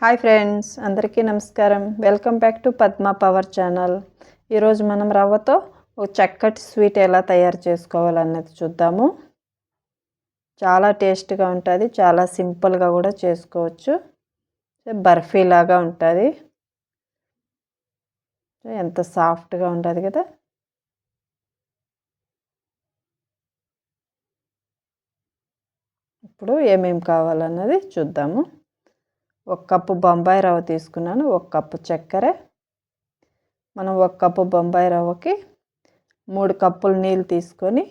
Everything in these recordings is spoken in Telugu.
హాయ్ ఫ్రెండ్స్, అందరికీ నమస్కారం. Welcome back to Padma power channel. ఈరోజు మనం రవ్వతో ఒక చక్కటి స్వీట్ ఎలా తయారు చేసుకోవాలన్నది చూద్దాము. చాలా టేస్ట్గా ఉంటుంది, చాలా సింపుల్గా కూడా చేసుకోవచ్చు. బర్ఫీ లాగా ఉంటుంది, ఎంత సాఫ్ట్గా ఉంటుంది కదా. ఇప్పుడు ఏమేమి కావాలన్నది చూద్దాము. 1 కప్పు బొంబాయి రవ్వ తీసుకున్నాను, 1 కప్పు చక్కెర. మనం 1 కప్పు బొంబాయి రవ్వకి 3 కప్పులు నీళ్ళు తీసుకొని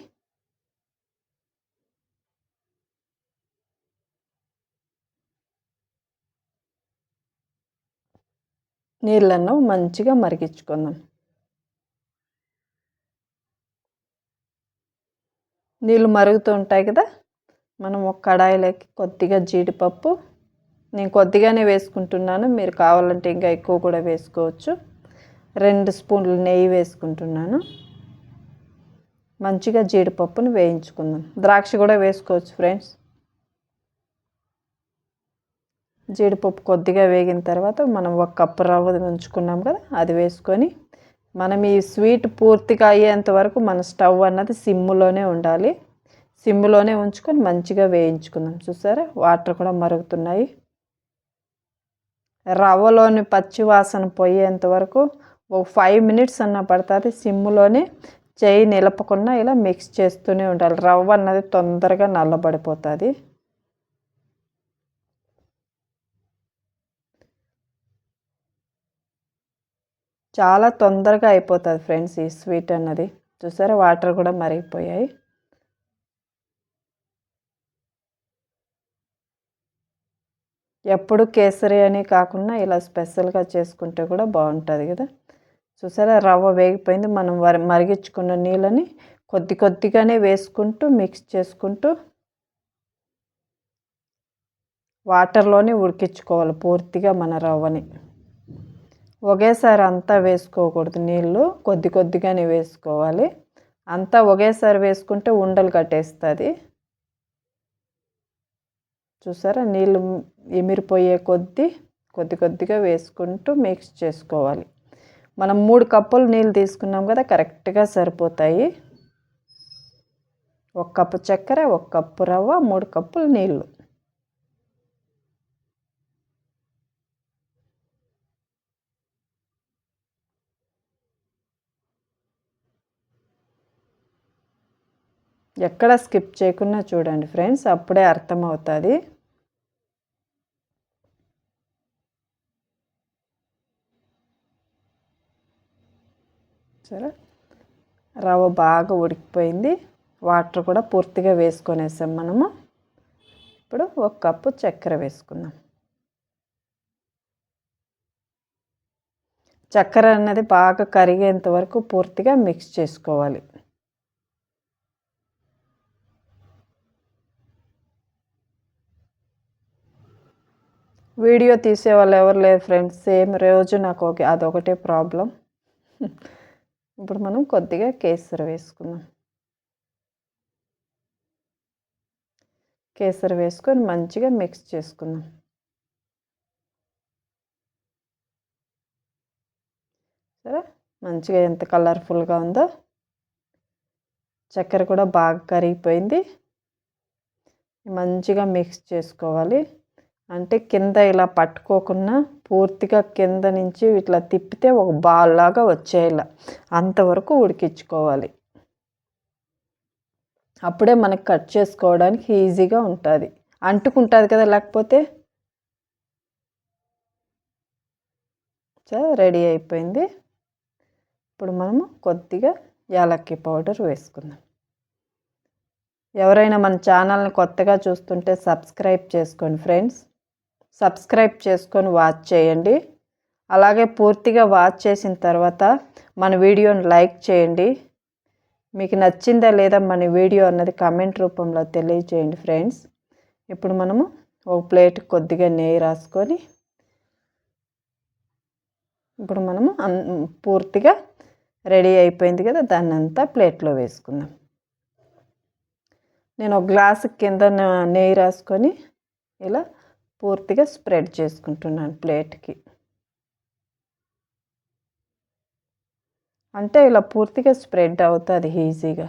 నీళ్ళను మంచిగా మరిగించుకుందాం. నీళ్ళు మరుగుతూ ఉంటాయి కదా, మనం ఒక కడాయిలోకి కొద్దిగా జీడిపప్పు, నేను కొద్దిగానే వేసుకుంటున్నాను, మీరు కావాలంటే ఇంకా ఎక్కువ కూడా వేసుకోవచ్చు. 2 స్పూన్లు నెయ్యి వేసుకుంటున్నాను. మంచిగా జీడిపప్పును వేయించుకుందాం. ద్రాక్ష కూడా వేసుకోవచ్చు ఫ్రెండ్స్. జీడిపప్పు కొద్దిగా వేగిన తర్వాత మనం 1 కప్పు రవ్వ ఉంచుకున్నాం కదా, అది వేసుకొని మనం ఈ స్వీట్ పూర్తిగా అయ్యేంత వరకు మన స్టవ్ అన్నది సిమ్లోనే ఉండాలి. సిమ్లోనే ఉంచుకొని మంచిగా వేయించుకుందాం. చూసారా, వాటర్ కూడా మరుగుతున్నాయి. రవ్వలోని పచ్చి వాసన పోయేంత వరకు ఒక 5 మినిట్స్ అన్న పడుతుంది. సిమ్లోనే చేయి నిలపకుండా ఇలా మిక్స్ చేస్తూనే ఉండాలి. రవ్వ అన్నది తొందరగా నల్లబడిపోతుంది. చాలా తొందరగా అయిపోతుంది ఫ్రెండ్స్ ఈ స్వీట్ అన్నది. చూసారా, వాటర్ కూడా మరిగిపోయాయి. ఎప్పుడు కేసరి అని కాకుండా ఇలా స్పెషల్గా చేసుకుంటే కూడా బాగుంటుంది కదా. చూసారా, రవ్వ వేగిపోయింది. మనం మరిగించుకున్న నీళ్ళని కొద్దిగానే వేసుకుంటూ మిక్స్ చేసుకుంటూ వాటర్లోనే ఉడికించుకోవాలి పూర్తిగా మన రవ్వని. ఒకేసారి అంతా వేసుకోకూడదు, నీళ్ళు కొద్దిగానే వేసుకోవాలి. అంతా ఒకేసారి వేసుకుంటే ఉండలు కట్టేస్తుంది. చూసారా, నీళ్ళు ఎమిరిపోయే కొద్దిగా వేసుకుంటూ మిక్స్ చేసుకోవాలి. మనం 3 కప్పులు నీళ్ళు తీసుకున్నాం కదా, కరెక్ట్గా సరిపోతాయి. 1 కప్పు చక్కెర, 1 కప్పు రవ్వ, 3 కప్పులు నీళ్ళు. ఎక్కడ స్కిప్ చేయకుండా చూడండి ఫ్రెండ్స్, అప్పుడే అర్థమవుతుంది. సరే, రవ్వ బాగా ఉడికిపోయింది. వాటర్ కూడా పూర్తిగా వేసుకొనేసాం మనము. ఇప్పుడు 1 కప్పు చక్కెర వేసుకుందాం. చక్కెర అన్నది బాగా కరిగేంత వరకు పూర్తిగా మిక్స్ చేసుకోవాలి. వీడియో తీసే వాళ్ళు ఎవరు లేరు ఫ్రెండ్స్. సేమ్ రోజు నాకు అదొకటే ప్రాబ్లం. ఇప్పుడు మనం కొద్దిగా కేసరి వేసుకుందాం. కేసరి వేసుకొని మంచిగా మిక్స్ చేసుకుందాం. సరే, మంచిగా ఎంత కలర్ఫుల్గా ఉందో. చక్కెర కూడా బాగా కరిగిపోయింది. మంచిగా మిక్స్ చేసుకోవాలి. అంటే కింద ఇలా పట్టుకోకుండా పూర్తిగా కింద నుంచి ఇట్లా తిప్పితే ఒక బాల్ లాగా వచ్చేయాల, అంతవరకు ఉడికించుకోవాలి. అప్పుడే మనకు కట్ చేసుకోవడానికి ఈజీగా ఉంటుంది. అంటుకుంటుంది కదా లేకపోతే. రెడీ అయిపోయింది. ఇప్పుడు మనము కొద్దిగా యాలక్కి పౌడర్ వేసుకుందాం. ఎవరైనా మన ఛానల్ని కొత్తగా చూస్తుంటే సబ్స్క్రైబ్ చేసుకోండి ఫ్రెండ్స్. సబ్స్క్రైబ్ చేసుకొని వాచ్ చేయండి. అలాగే పూర్తిగా వాచ్ చేసిన తర్వాత మన వీడియోని లైక్ చేయండి. మీకు నచ్చిందా లేదా మన వీడియో అన్నది కామెంట్ రూపంలో తెలియజేయండి ఫ్రెండ్స్. ఇప్పుడు మనము ఒక ప్లేట్ కొద్దిగా నెయ్యి రాసుకొని ఇప్పుడు మనము పూర్తిగా రెడీ అయిపోయింది కదా, దాన్ని అంతా ప్లేట్లో వేసుకుందాం. నేను ఒక గ్లాసు కింద నెయ్యి రాసుకొని ఇలా పూర్తిగా స్ప్రెడ్ చేసుకుంటున్నాను ప్లేట్కి. అంటే ఇలా పూర్తిగా స్ప్రెడ్ అవుతుంది ఈజీగా.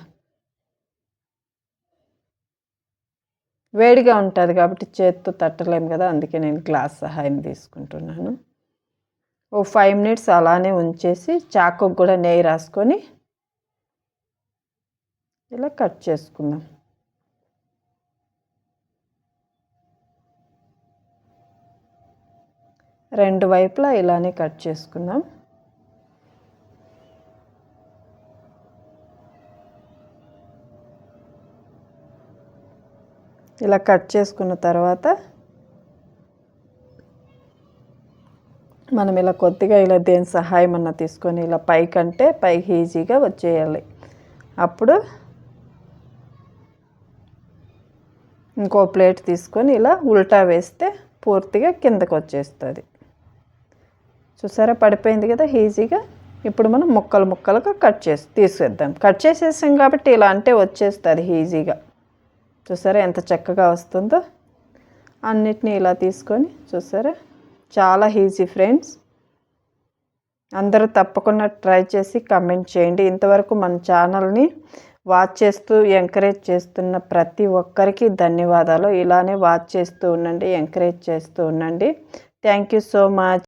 వేడిగా ఉంటుంది కాబట్టి చేత్తో తట్టలేము కదా, అందుకే నేను గ్లాస్ సహాయం తీసుకుంటున్నాను. ఓ 5 మినిట్స్ అలానే ఉంచేసి చాకుకు కూడా నెయ్యి రాసుకొని ఇలా కట్ చేసుకుందాం. రెండు వైపులా ఇలానే కట్ చేసుకుందాం. ఇలా కట్ చేసుకున్న తర్వాత మనం ఇలా కొద్దిగా ఇలా దేని సహాయం అన్న తీసుకొని ఇలా పైకంటే పైకి ఈజీగా వచ్చేయాలి. అప్పుడు ఇంకో ప్లేట్ తీసుకొని ఇలా ఉల్టా వేస్తే పూర్తిగా కిందకు వచ్చేస్తుంది. చూసారా, పడిపోయింది కదా ఈజీగా. ఇప్పుడు మనం ముక్కలు ముక్కలుగా కట్ చేసి తీసేద్దాం. కట్ చేసేసాం కాబట్టి ఇలా అంటే వచ్చేస్తుంది ఈజీగా. చూసారా ఎంత చక్కగా వస్తుందో. అన్నిటినీ ఇలా తీసుకొని చూసారా, చాలా ఈజీ ఫ్రెండ్స్. అందరూ తప్పకుండా ట్రై చేసి కమెంట్ చేయండి. ఇంతవరకు మన ఛానల్ని వాచ్ చేస్తూ ఎంకరేజ్ చేస్తున్న ప్రతి ఒక్కరికి ధన్యవాదాలు. ఇలానే వాచ్ చేస్తూ ఉండండి, ఎంకరేజ్ చేస్తూ ఉండండి. Thank you so much.